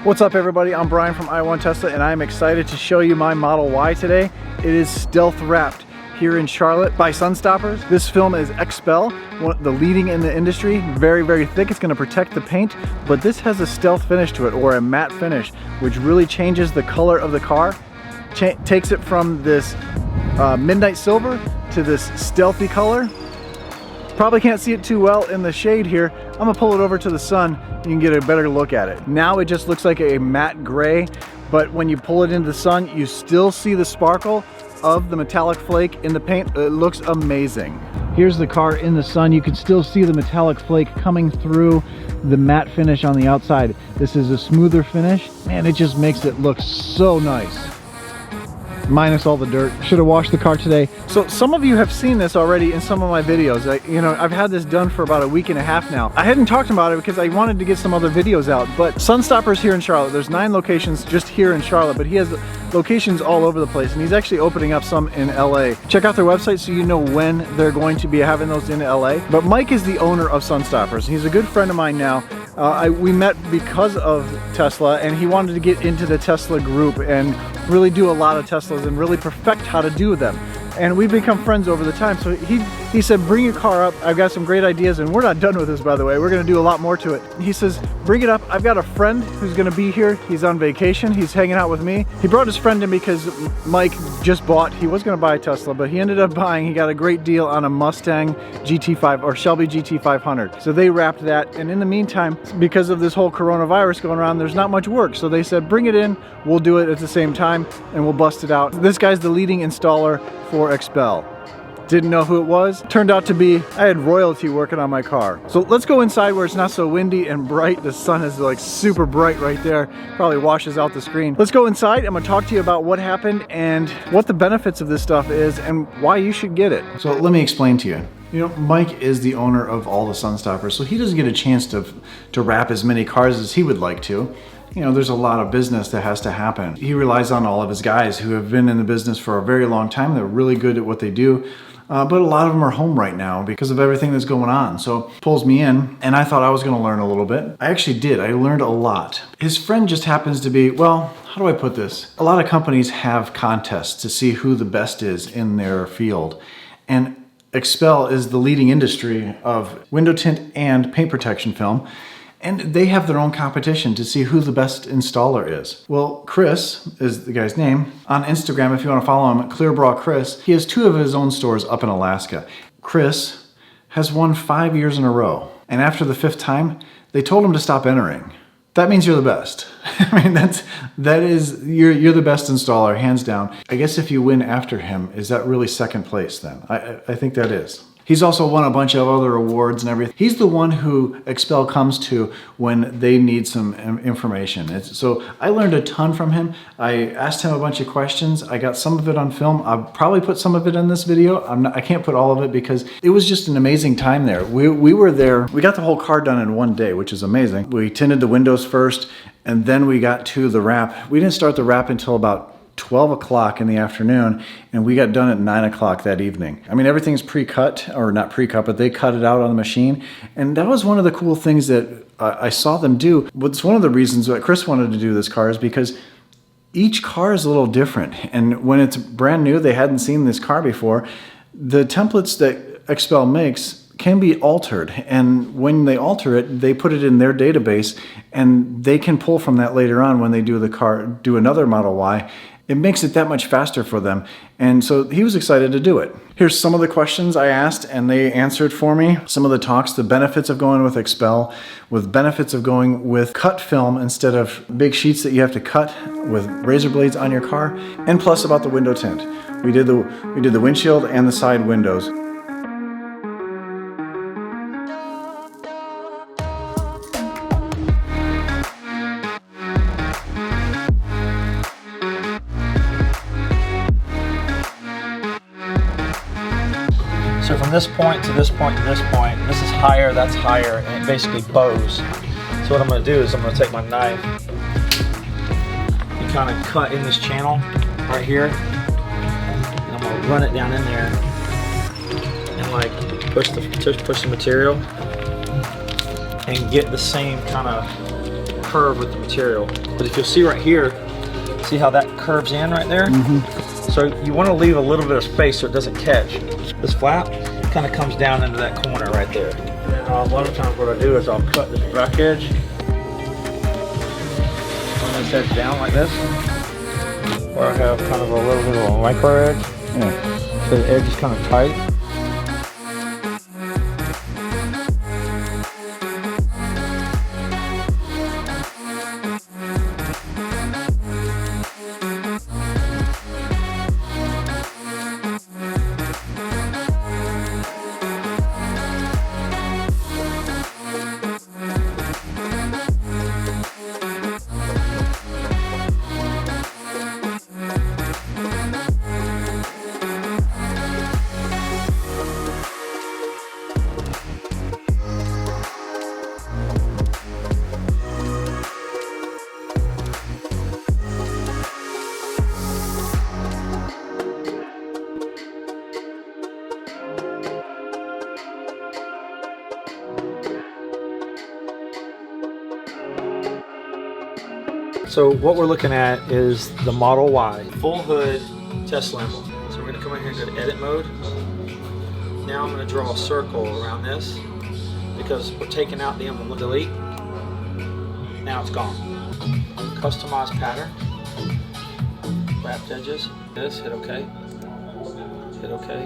What's up everybody, I'm Brian from I Want Tesla and I'm excited to show you my Model Y today. It is stealth wrapped here in Charlotte by Sunstoppers. This film is Xpel, the leading in the industry, very thick. It's going to protect the paint, but this has a stealth finish to it, or a matte finish, which really changes the color of the car. Takes it from this midnight silver to this stealthy color. Probably can't see it too well in the shade here. I'm gonna pull it over to the sun, you can get a better look at it. Now it just looks like a matte gray, but when you pull it into the sun, you still see the sparkle of the metallic flake in the paint. It looks amazing. Here's the car in the sun. You can still see the metallic flake coming through the matte finish on the outside. This is a smoother finish, and it just makes it look so nice. Minus all the dirt. Should have washed the car today. So some of you have seen this already in some of my videos. I've had this done for about a week and a half now. I hadn't talked about it because I wanted to get some other videos out, but Sunstoppers here in Charlotte, there's 9 locations just here in Charlotte, but he has locations all over the place, and he's actually opening up some in LA. Check out their website so you know when they're going to be having those in LA. But Mike is the owner of Sunstoppers. He's a good friend of mine now. We met because of Tesla, and he wanted to get into the Tesla group and really do a lot of Teslas and really perfect how to do them. And we've become friends over the time. So he said, bring your car up. I've got some great ideas, and we're not done with this, by the way. We're gonna do a lot more to it. He says, bring it up. I've got a friend who's gonna be here. He's on vacation. He's hanging out with me. He brought his friend in because Mike just bought, he was gonna buy a Tesla, but he ended up buying, he got a great deal on a Mustang GT5 or Shelby GT500. So they wrapped that. And in the meantime, because of this whole coronavirus going around, there's not much work. So they said, bring it in. We'll do it at the same time and we'll bust it out. This guy's the leading installer for Xpel. Didn't know who it was. Turned out to be, I had royalty working on my car. So let's go inside where it's not so windy and bright. The sun is like super bright right there. Probably washes out the screen. Let's go inside. I'm gonna talk to you about what happened and what the benefits of this stuff is and why you should get it. So let me explain to you. You know, Mike is the owner of all the Sunstoppers, so he doesn't get a chance to wrap as many cars as he would like to. You know, there's a lot of business that has to happen. He relies on all of his guys who have been in the business for a very long time. They're really good at what they do. But a lot of them are home right now because of everything that's going on. So pulls me in, and I thought I was gonna learn a little bit. I actually did, I learned a lot. His friend just happens to be, well, how do I put this? A lot of companies have contests to see who the best is in their field. And Xpel is the leading industry of window tint and paint protection film. And they have their own competition to see who the best installer is. Well, Chris is the guy's name. On Instagram, if you want to follow him, Clearbra Chris, he has 2 of his own stores up in Alaska. Chris has won 5 years in a row. And after the 5th time, they told him to stop entering. That means you're the best. I mean, you're the best installer, hands down. I guess if you win after him, is that really 2nd place then? I think that is. He's also won a bunch of other awards and everything. He's the one who Xpel comes to when they need some information. So I learned a ton from him. I asked him a bunch of questions. I got some of it on film. I'll probably put some of it in this video. I can't put all of it because it was just an amazing time there. We were there. We got the whole car done in one day, which is amazing. We tinted the windows first, and then we got to the wrap. We didn't start the wrap until about 12 o'clock in the afternoon, and we got done at 9 o'clock that evening. I mean, everything's pre-cut, or not pre-cut, but they cut it out on the machine. And that was one of the cool things that I saw them do. It's one of the reasons that Chris wanted to do this car is because each car is a little different. And when it's brand new, they hadn't seen this car before, the templates that Xpel makes can be altered, and when they alter it, they put it in their database, and they can pull from that later on when they do another Model Y. It makes it that much faster for them. And so he was excited to do it. Here's some of the questions I asked and they answered for me. Some of the talks, the benefits of going with Xpel, with benefits of going with cut film instead of big sheets that you have to cut with razor blades on your car, and plus about the window tint. We did the windshield and the side windows. So from this point to this point to this point, this is higher, that's higher, and it basically bows. So what I'm going to do is I'm going to take my knife and kind of cut in this channel right here, and I'm going to run it down in there and like push the material and get the same kind of curve with the material. But if you'll see right here, see how that curves in right there? So you want to leave a little bit of space so it doesn't catch. This flap kind of comes down into that corner right there. And a lot of times what I do is I'll cut this back edge. Run this edge down like this. Where I have kind of a little bit of a micro edge. Yeah. So the edge is kind of tight. So what we're looking at is the Model Y full hood Tesla emblem. So we're gonna come in here and go to edit mode. Now I'm gonna draw a circle around this because we're taking out the emblem. Delete. Now it's gone. Customize pattern. Wrapped edges. This, hit OK. Hit OK.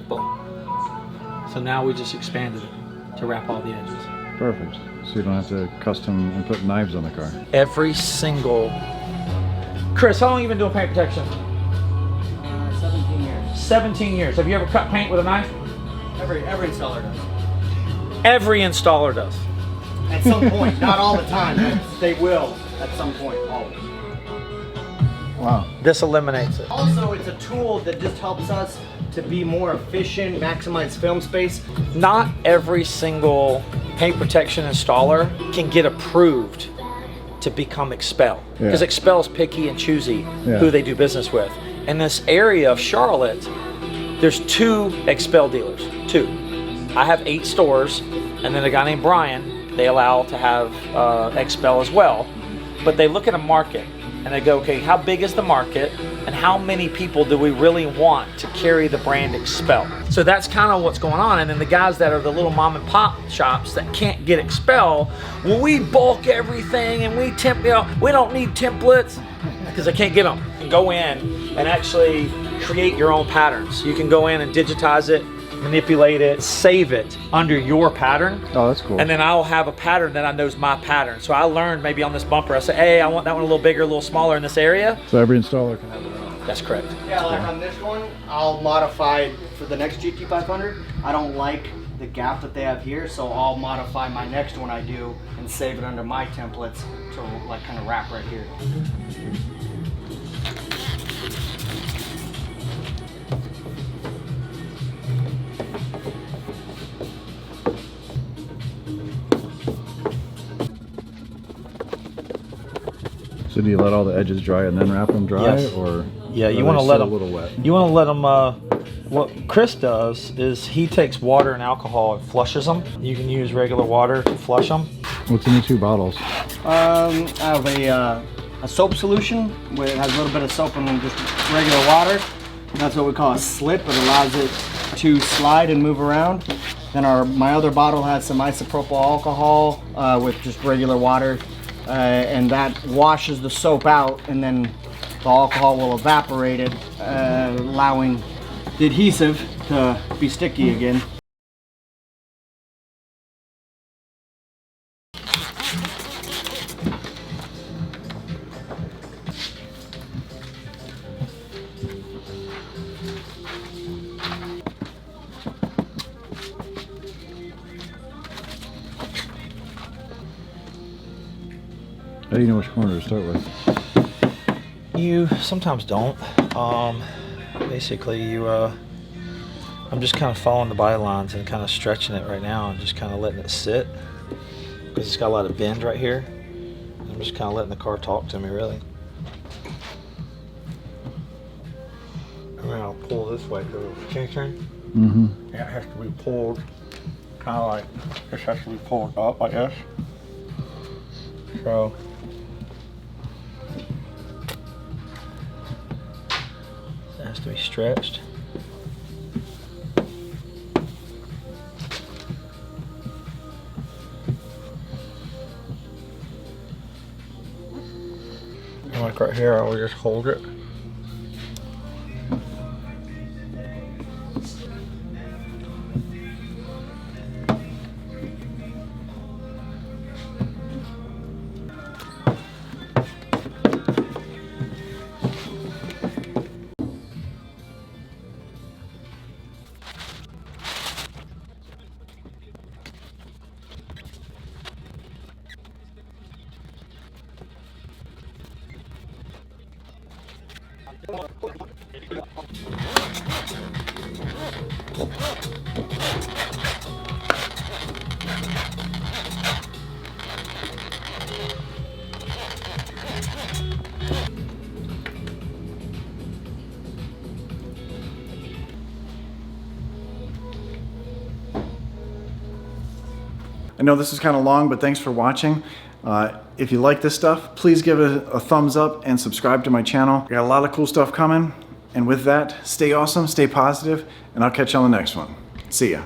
Boom. So now we just expanded it to wrap all the edges. Perfect. So you don't have to custom and put knives on the car. Every single... Chris, how long have you been doing paint protection? 17 years. 17 years. Have you ever cut paint with a knife? Every installer does. Every installer does. At some point, not all the time, but they will at some point, always. Wow. This eliminates it. Also, it's a tool that just helps us to be more efficient, maximize film space. Not every single paint protection installer can get approved to become Xpel. Because Xpel's picky and choosy who they do business with. In this area of Charlotte, there's 2 Xpel dealers, 2. I have 8 stores, and then a guy named Brian, they allow to have Xpel as well. But they look at a market, and they go, okay, how big is the market, and how many people do we really want to carry the brand Xpel? So that's kind of what's going on. And then the guys that are the little mom and pop shops that can't get Xpel, well, we bulk everything and we we don't need templates because they can't get them. You can go in and actually create your own patterns. You can go in and digitize it, manipulate it, save it under your pattern. Oh, that's cool. And then I'll have a pattern that I know is my pattern. So I learned maybe on this bumper, I say, hey, I want that one a little bigger, a little smaller in this area. So every installer can have their own. That's correct. Yeah, like on this one, I'll modify for the next GT500. I don't like the gap that they have here, so I'll modify my next one I do and save it under my templates to like kind of wrap right here. So do you let all the edges dry and then wrap them dry, Yes. or Yeah, you are want to they let still them. a little wet? You want to let them. What Chris does is he takes water and alcohol and flushes them. You can use regular water to flush them. What's in the 2 bottles? I have a soap solution where it has a little bit of soap and then just regular water. That's what we call a slip. It allows it to slide and move around. Then my other bottle has some isopropyl alcohol with just regular water. And that washes the soap out, and then the alcohol will evaporate it, allowing the adhesive to be sticky again. How do you know which corner to start with? You sometimes don't. Basically, I'm just kind of following the bylines and kind of stretching it right now and just kind of letting it sit because it's got a lot of bend right here. I'm just kind of letting the car talk to me, really. And then I'll pull this way to the tension. Mm-hmm. It has to be pulled kind of like, this has to be pulled up like this. So it has to be stretched. Like right here, I will just hold it. I know this is kind of long, but thanks for watching. If you like this stuff, please give it a thumbs up and subscribe to my channel. We got a lot of cool stuff coming. And with that, stay awesome, stay positive, and I'll catch you on the next one. See ya.